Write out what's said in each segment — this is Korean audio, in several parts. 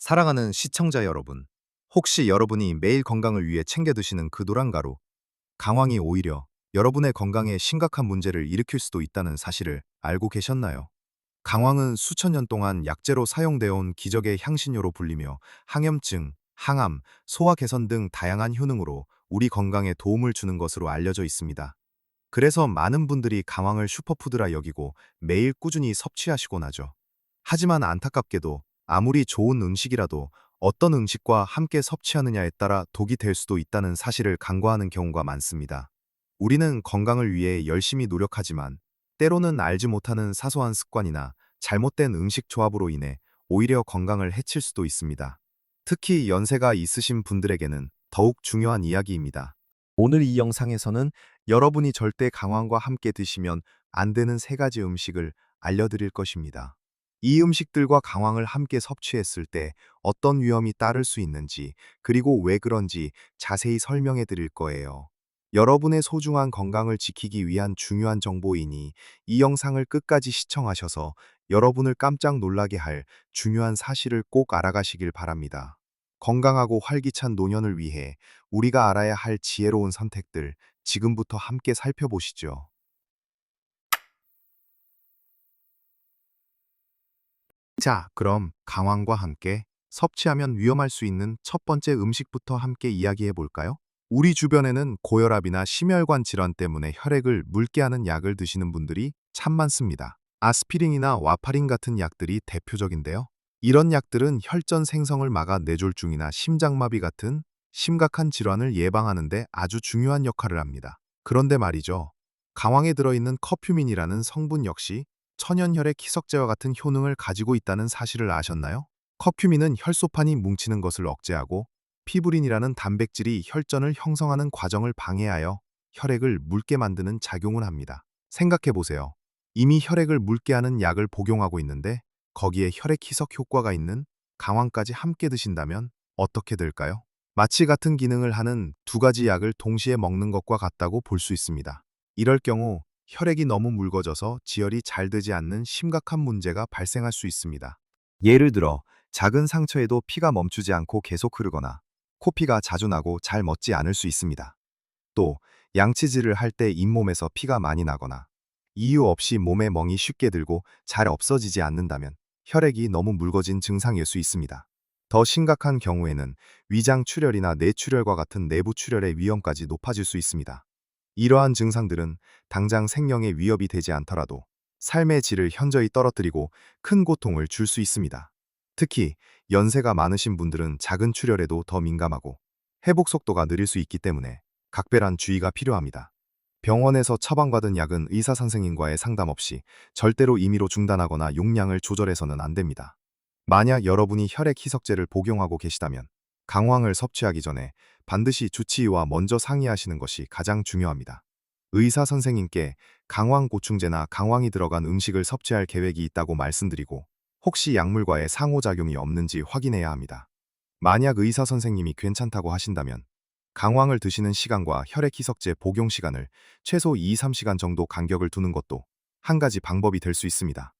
사랑하는 시청자 여러분, 혹시 여러분이 매일 건강을 위해 챙겨 드시는 그 노란가루, 강황이 오히려 여러분의 건강에 심각한 문제를 일으킬 수도 있다는 사실을 알고 계셨나요? 강황은 수천 년 동안 약재로 사용되어 온 기적의 향신료로 불리며 항염증, 항암, 소화 개선 등 다양한 효능으로 우리 건강에 도움을 주는 것으로 알려져 있습니다. 그래서 많은 분들이 강황을 슈퍼푸드라 여기고 매일 꾸준히 섭취하시곤 하죠. 하지만 안타깝게도 아무리 좋은 음식이라도 어떤 음식과 함께 섭취하느냐에 따라 독이 될 수도 있다는 사실을 간과하는 경우가 많습니다. 우리는 건강을 위해 열심히 노력하지만 때로는 알지 못하는 사소한 습관이나 잘못된 음식 조합으로 인해 오히려 건강을 해칠 수도 있습니다. 특히 연세가 있으신 분들에게는 더욱 중요한 이야기입니다. 오늘 이 영상에서는 여러분이 절대 강황과 함께 드시면 안 되는 세 가지 음식을 알려드릴 것입니다. 이 음식들과 강황을 함께 섭취했을 때 어떤 위험이 따를 수 있는지, 그리고 왜 그런지 자세히 설명해 드릴 거예요. 여러분의 소중한 건강을 지키기 위한 중요한 정보이니 이 영상을 끝까지 시청하셔서 여러분을 깜짝 놀라게 할 중요한 사실을 꼭 알아가시길 바랍니다. 건강하고 활기찬 노년을 위해 우리가 알아야 할 지혜로운 선택들, 지금부터 함께 살펴보시죠. 자, 그럼 강황과 함께 섭취하면 위험할 수 있는 첫 번째 음식부터 함께 이야기해 볼까요? 우리 주변에는 고혈압이나 심혈관 질환 때문에 혈액을 묽게 하는 약을 드시는 분들이 참 많습니다. 아스피린이나 와파린 같은 약들이 대표적인데요. 이런 약들은 혈전 생성을 막아 뇌졸중이나 심장마비 같은 심각한 질환을 예방하는 데 아주 중요한 역할을 합니다. 그런데 말이죠. 강황에 들어있는 커큐민이라는 성분 역시 천연혈액 희석제와 같은 효능을 가지고 있다는 사실을 아셨나요? 커큐민은 혈소판이 뭉치는 것을 억제하고 피브린이라는 단백질이 혈전을 형성하는 과정을 방해하여 혈액을 묽게 만드는 작용을 합니다. 생각해 보세요. 이미 혈액을 묽게 하는 약을 복용하고 있는데 거기에 혈액 희석 효과가 있는 강황까지 함께 드신다면 어떻게 될까요? 마치 같은 기능을 하는 두 가지 약을 동시에 먹는 것과 같다고 볼 수 있습니다. 이럴 경우 혈액이 너무 묽어져서 지혈이 잘 되지 않는 심각한 문제가 발생할 수 있습니다. 예를 들어 작은 상처에도 피가 멈추지 않고 계속 흐르거나 코피가 자주 나고 잘 멎지 않을 수 있습니다. 또 양치질을 할 때 잇몸에서 피가 많이 나거나 이유 없이 몸에 멍이 쉽게 들고 잘 없어지지 않는다면 혈액이 너무 묽어진 증상일 수 있습니다. 더 심각한 경우에는 위장 출혈이나 뇌출혈과 같은 내부 출혈의 위험까지 높아질 수 있습니다. 이러한 증상들은 당장 생명에 위협이 되지 않더라도 삶의 질을 현저히 떨어뜨리고 큰 고통을 줄 수 있습니다. 특히 연세가 많으신 분들은 작은 출혈에도 더 민감하고 회복 속도가 느릴 수 있기 때문에 각별한 주의가 필요합니다. 병원에서 처방받은 약은 의사 선생님과의 상담 없이 절대로 임의로 중단하거나 용량을 조절해서는 안 됩니다. 만약 여러분이 혈액 희석제를 복용하고 계시다면 강황을 섭취하기 전에 반드시 주치의와 먼저 상의하시는 것이 가장 중요합니다. 의사 선생님께 강황 보충제나 강황이 들어간 음식을 섭취할 계획이 있다고 말씀드리고 혹시 약물과의 상호작용이 없는지 확인해야 합니다. 만약 의사 선생님이 괜찮다고 하신다면 강황을 드시는 시간과 혈액 희석제 복용 시간을 최소 2-3시간 정도 간격을 두는 것도 한 가지 방법이 될 수 있습니다.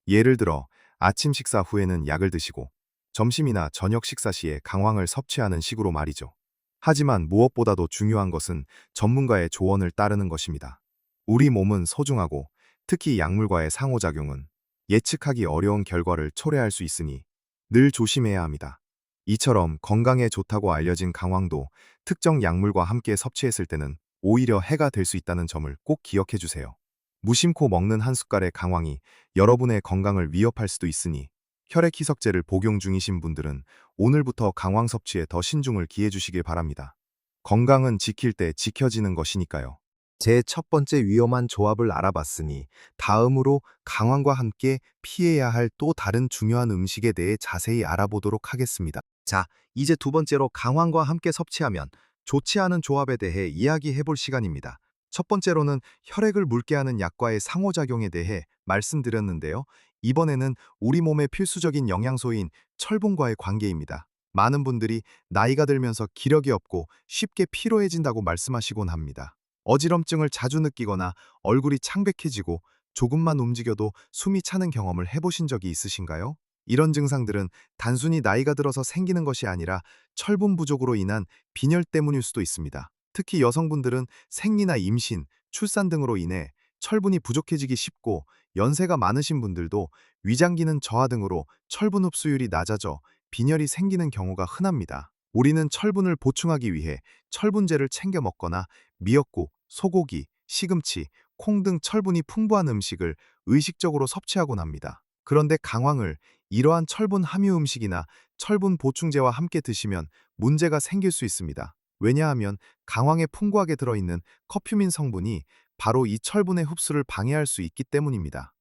예를 들어 아침 식사 후에는 약을 드시고 점심이나 저녁 식사 시에 강황을 섭취하는 식으로 말이죠. 하지만 무엇보다도 중요한 것은 전문가의 조언을 따르는 것입니다. 우리 몸은 소중하고 특히 약물과의 상호작용은 예측하기 어려운 결과를 초래할 수 있으니 늘 조심해야 합니다. 이처럼 건강에 좋다고 알려진 강황도 특정 약물과 함께 섭취했을 때는 오히려 해가 될 수 있다는 점을 꼭 기억해 주세요. 무심코 먹는 한 숟갈의 강황이 여러분의 건강을 위협할 수도 있으니 혈액 희석제를 복용 중이신 분들은 오늘부터 강황 섭취에 더 신중을 기해 주시길 바랍니다. 건강은 지킬 때 지켜지는 것이니까요. 제 첫 번째 위험한 조합을 알아봤으니 다음으로 강황과 함께 피해야 할 또 다른 중요한 음식에 대해 자세히 알아보도록 하겠습니다. 자, 이제 두 번째로 강황과 함께 섭취하면 좋지 않은 조합에 대해 이야기해 볼 시간입니다. 첫 번째로는 혈액을 묽게 하는 약과의 상호작용에 대해 말씀드렸는데요. 이번에는 우리 몸의 필수적인 영양소인 철분과의 관계입니다. 많은 분들이 나이가 들면서 기력이 없고 쉽게 피로해진다고 말씀하시곤 합니다. 어지럼증을 자주 느끼거나 얼굴이 창백해지고 조금만 움직여도 숨이 차는 경험을 해보신 적이 있으신가요? 이런 증상들은 단순히 나이가 들어서 생기는 것이 아니라 철분 부족으로 인한 빈혈 때문일 수도 있습니다. 특히 여성분들은 생리나 임신, 출산 등으로 인해 철분이 부족해지기 쉽고, 연세가 많으신 분들도 위장 기능 저하 등으로 철분 흡수율이 낮아져 빈혈이 생기는 경우가 흔합니다. 우리는 철분을 보충하기 위해 철분제를 챙겨 먹거나 미역국, 소고기, 시금치, 콩 등 철분이 풍부한 음식을 의식적으로 섭취하곤 합니다. 그런데 강황을 이러한 철분 함유 음식이나 철분 보충제와 함께 드시면 문제가 생길 수 있습니다. 왜냐하면 강황에 풍부하게 들어있는 커큐민 성분이 바로 이 철분의 흡수를 방해할 수 있기 때문입니다.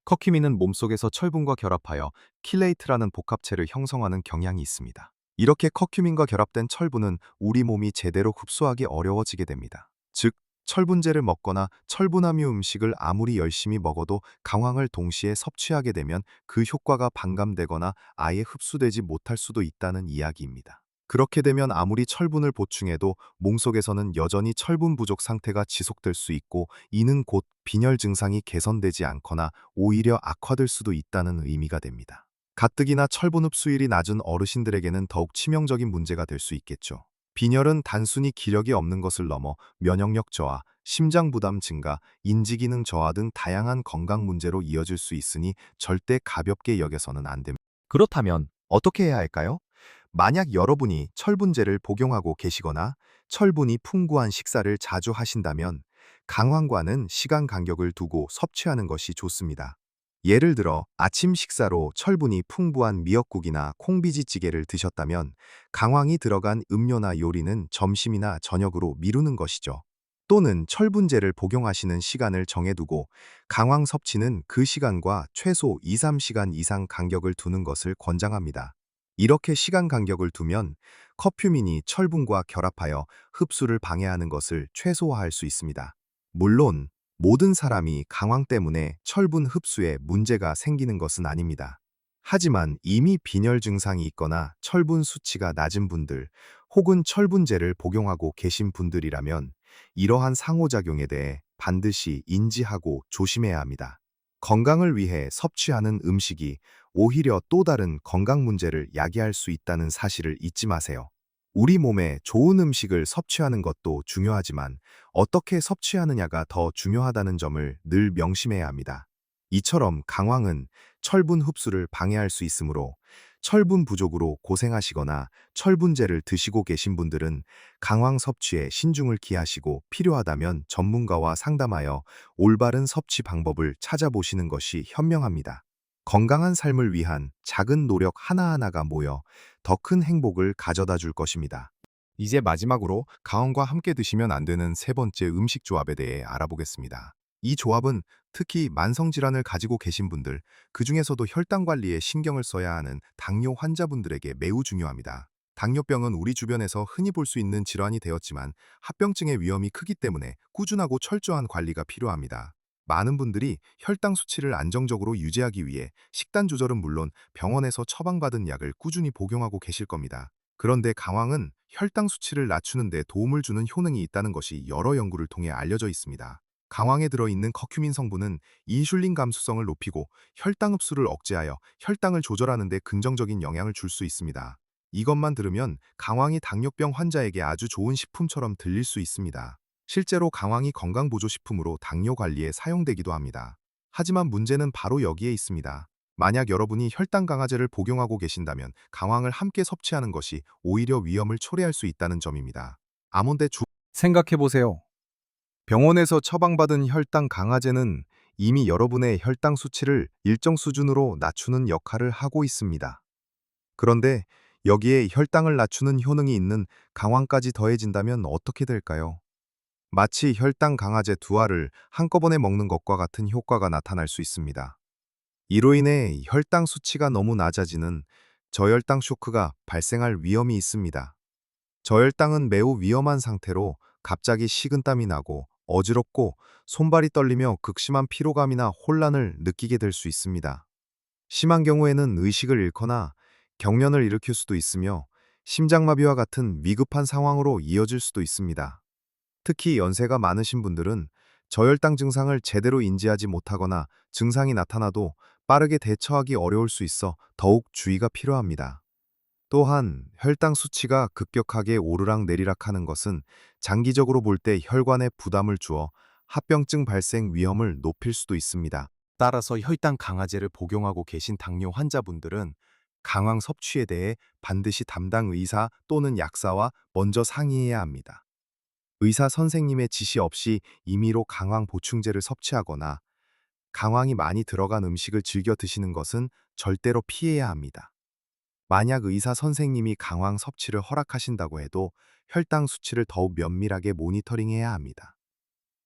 커큐민은 몸속에서 철분과 결합하여 킬레이트라는 복합체를 형성하는 경향이 있습니다. 이렇게 커큐민과 결합된 철분은 우리 몸이 제대로 흡수하기 어려워지게 됩니다. 즉, 철분제를 먹거나 철분 함유 음식을 아무리 열심히 먹어도 강황을 동시에 섭취하게 되면 그 효과가 반감되거나 아예 흡수되지 못할 수도 있다는 이야기입니다. 그렇게 되면 아무리 철분을 보충해도 몸속에서는 여전히 철분 부족 상태가 지속될 수 있고, 이는 곧 빈혈 증상이 개선되지 않거나 오히려 악화될 수도 있다는 의미가 됩니다. 가뜩이나 철분 흡수율이 낮은 어르신들에게는 더욱 치명적인 문제가 될 수 있겠죠. 빈혈은 단순히 기력이 없는 것을 넘어 면역력 저하, 심장 부담 증가, 인지 기능 저하 등 다양한 건강 문제로 이어질 수 있으니 절대 가볍게 여겨서는 안 됩니다. 그렇다면 어떻게 해야 할까요? 만약 여러분이 철분제를 복용하고 계시거나 철분이 풍부한 식사를 자주 하신다면 강황과는 시간 간격을 두고 섭취하는 것이 좋습니다. 예를 들어 아침 식사로 철분이 풍부한 미역국이나 콩비지찌개를 드셨다면 강황이 들어간 음료나 요리는 점심이나 저녁으로 미루는 것이죠. 또는 철분제를 복용하시는 시간을 정해두고 강황 섭취는 그 시간과 최소 2~3시간 이상 간격을 두는 것을 권장합니다. 이렇게 시간 간격을 두면 커큐민이 철분과 결합하여 흡수를 방해하는 것을 최소화할 수 있습니다. 물론 모든 사람이 강황 때문에 철분 흡수에 문제가 생기는 것은 아닙니다. 하지만 이미 빈혈 증상이 있거나 철분 수치가 낮은 분들, 혹은 철분제를 복용하고 계신 분들이라면 이러한 상호작용에 대해 반드시 인지하고 조심해야 합니다. 건강을 위해 섭취하는 음식이 오히려 또 다른 건강 문제를 야기할 수 있다는 사실을 잊지 마세요. 우리 몸에 좋은 음식을 섭취하는 것도 중요하지만 어떻게 섭취하느냐가 더 중요하다는 점을 늘 명심해야 합니다. 이처럼 강황은 철분 흡수를 방해할 수 있으므로 철분 부족으로 고생하시거나 철분제를 드시고 계신 분들은 강황 섭취에 신중을 기하시고, 필요하다면 전문가와 상담하여 올바른 섭취 방법을 찾아보시는 것이 현명합니다. 건강한 삶을 위한 작은 노력 하나하나가 모여 더 큰 행복을 가져다 줄 것입니다. 이제 마지막으로 강황과 함께 드시면 안 되는 세 번째 음식 조합에 대해 알아보겠습니다. 이 조합은 특히 만성질환을 가지고 계신 분들, 그 중에서도 혈당 관리에 신경을 써야 하는 당뇨 환자분들에게 매우 중요합니다. 당뇨병은 우리 주변에서 흔히 볼 수 있는 질환이 되었지만 합병증의 위험이 크기 때문에 꾸준하고 철저한 관리가 필요합니다. 많은 분들이 혈당 수치를 안정적으로 유지하기 위해 식단 조절은 물론 병원에서 처방받은 약을 꾸준히 복용하고 계실 겁니다. 그런데 강황은 혈당 수치를 낮추는 데 도움을 주는 효능이 있다는 것이 여러 연구를 통해 알려져 있습니다. 강황에 들어있는 커큐민 성분은 인슐린 감수성을 높이고 혈당 흡수를 억제하여 혈당을 조절하는 데 긍정적인 영향을 줄 수 있습니다. 이것만 들으면 강황이 당뇨병 환자에게 아주 좋은 식품처럼 들릴 수 있습니다. 실제로 강황이 건강보조식품으로 당뇨 관리에 사용되기도 합니다. 하지만 문제는 바로 여기에 있습니다. 만약 여러분이 혈당 강화제를 복용하고 계신다면 강황을 함께 섭취하는 것이 오히려 위험을 초래할 수 있다는 점입니다. 아몬데 주 생각해보세요. 병원에서 처방받은 혈당 강화제는 이미 여러분의 혈당 수치를 일정 수준으로 낮추는 역할을 하고 있습니다. 그런데 여기에 혈당을 낮추는 효능이 있는 강황까지 더해진다면 어떻게 될까요? 마치 혈당 강화제 두 알을 한꺼번에 먹는 것과 같은 효과가 나타날 수 있습니다. 이로 인해 혈당 수치가 너무 낮아지는 저혈당 쇼크가 발생할 위험이 있습니다. 저혈당은 매우 위험한 상태로 갑자기 식은땀이 나고 어지럽고 손발이 떨리며 극심한 피로감이나 혼란을 느끼게 될 수 있습니다. 심한 경우에는 의식을 잃거나 경련을 일으킬 수도 있으며 심장마비와 같은 위급한 상황으로 이어질 수도 있습니다. 특히 연세가 많으신 분들은 저혈당 증상을 제대로 인지하지 못하거나 증상이 나타나도 빠르게 대처하기 어려울 수 있어 더욱 주의가 필요합니다. 또한 혈당 수치가 급격하게 오르락 내리락 하는 것은 장기적으로 볼 때 혈관에 부담을 주어 합병증 발생 위험을 높일 수도 있습니다. 따라서 혈당 강화제를 복용하고 계신 당뇨 환자분들은 강황 섭취에 대해 반드시 담당 의사 또는 약사와 먼저 상의해야 합니다. 의사 선생님의 지시 없이 임의로 강황 보충제를 섭취하거나 강황이 많이 들어간 음식을 즐겨 드시는 것은 절대로 피해야 합니다. 만약 의사 선생님이 강황 섭취를 허락하신다고 해도 혈당 수치를 더욱 면밀하게 모니터링해야 합니다.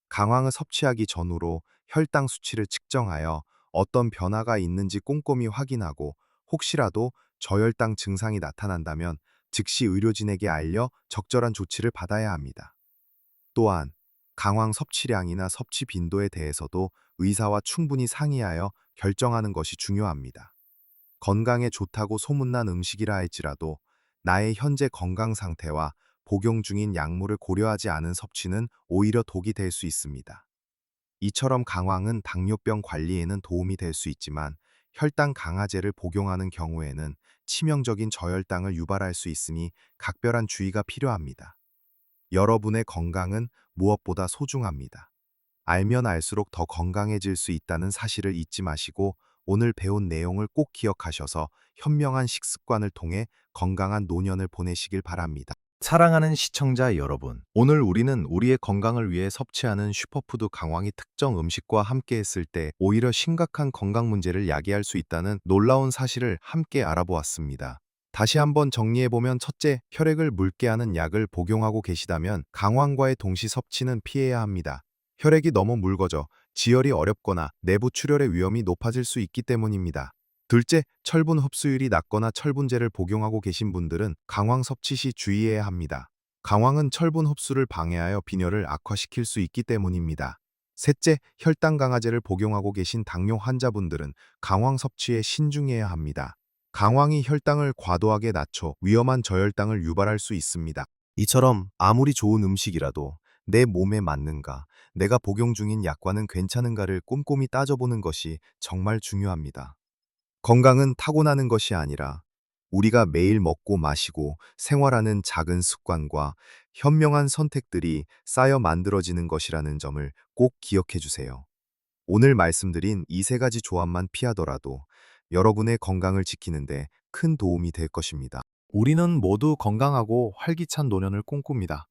강황을 섭취하기 전후로 혈당 수치를 측정하여 어떤 변화가 있는지 꼼꼼히 확인하고 혹시라도 저혈당 증상이 나타난다면 즉시 의료진에게 알려 적절한 조치를 받아야 합니다. 또한 강황 섭취량이나 섭취 빈도에 대해서도 의사와 충분히 상의하여 결정하는 것이 중요합니다. 건강에 좋다고 소문난 음식이라 할지라도 나의 현재 건강 상태와 복용 중인 약물을 고려하지 않은 섭취는 오히려 독이 될 수 있습니다. 이처럼 강황은 당뇨병 관리에는 도움이 될 수 있지만 혈당 강화제를 복용하는 경우에는 치명적인 저혈당을 유발할 수 있으니 각별한 주의가 필요합니다. 여러분의 건강은 무엇보다 소중합니다. 알면 알수록 더 건강해질 수 있다는 사실을 잊지 마시고 오늘 배운 내용을 꼭 기억하셔서 현명한 식습관을 통해 건강한 노년을 보내시길 바랍니다. 사랑하는 시청자 여러분, 오늘 우리는 우리의 건강을 위해 섭취하는 슈퍼푸드 강황이 특정 음식과 함께 했을 때 오히려 심각한 건강 문제를 야기할 수 있다는 놀라운 사실을 함께 알아보았습니다. 다시 한번 정리해보면 첫째, 혈액을 묽게 하는 약을 복용하고 계시다면 강황과의 동시 섭취는 피해야 합니다. 혈액이 너무 묽어져 지혈이 어렵거나 내부 출혈의 위험이 높아질 수 있기 때문입니다. 둘째, 철분 흡수율이 낮거나 철분제를 복용하고 계신 분들은 강황 섭취 시 주의해야 합니다. 강황은 철분 흡수를 방해하여 빈혈을 악화시킬 수 있기 때문입니다. 셋째, 혈당 강화제를 복용하고 계신 당뇨 환자분들은 강황 섭취에 신중해야 합니다. 강황이 혈당을 과도하게 낮춰 위험한 저혈당을 유발할 수 있습니다. 이처럼 아무리 좋은 음식이라도 내 몸에 맞는가, 내가 복용 중인 약과는 괜찮은가를 꼼꼼히 따져보는 것이 정말 중요합니다. 건강은 타고나는 것이 아니라 우리가 매일 먹고 마시고 생활하는 작은 습관과 현명한 선택들이 쌓여 만들어지는 것이라는 점을 꼭 기억해 주세요. 오늘 말씀드린 이 세 가지 조합만 피하더라도 여러분의 건강을 지키는데 큰 도움이 될 것입니다. 우리는 모두 건강하고 활기찬 노년을 꿈꿉니다.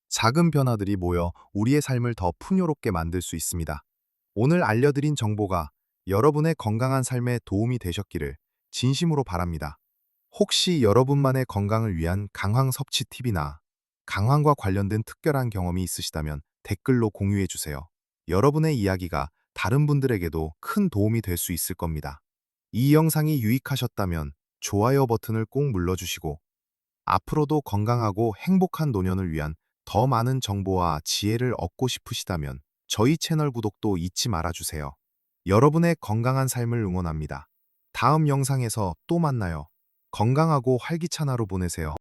작은 변화들이 모여 우리의 삶을 더 풍요롭게 만들 수 있습니다. 오늘 알려드린 정보가 여러분의 건강한 삶에 도움이 되셨기를 진심으로 바랍니다. 혹시 여러분만의 건강을 위한 강황 섭취 팁이나 강황과 관련된 특별한 경험이 있으시다면 댓글로 공유해 주세요. 여러분의 이야기가 다른 분들에게도 큰 도움이 될 수 있을 겁니다. 이 영상이 유익하셨다면 좋아요 버튼을 꼭 눌러주시고 앞으로도 건강하고 행복한 노년을 위한 더 많은 정보와 지혜를 얻고 싶으시다면 저희 채널 구독도 잊지 말아주세요. 여러분의 건강한 삶을 응원합니다. 다음 영상에서 또 만나요. 건강하고 활기찬 하루 보내세요.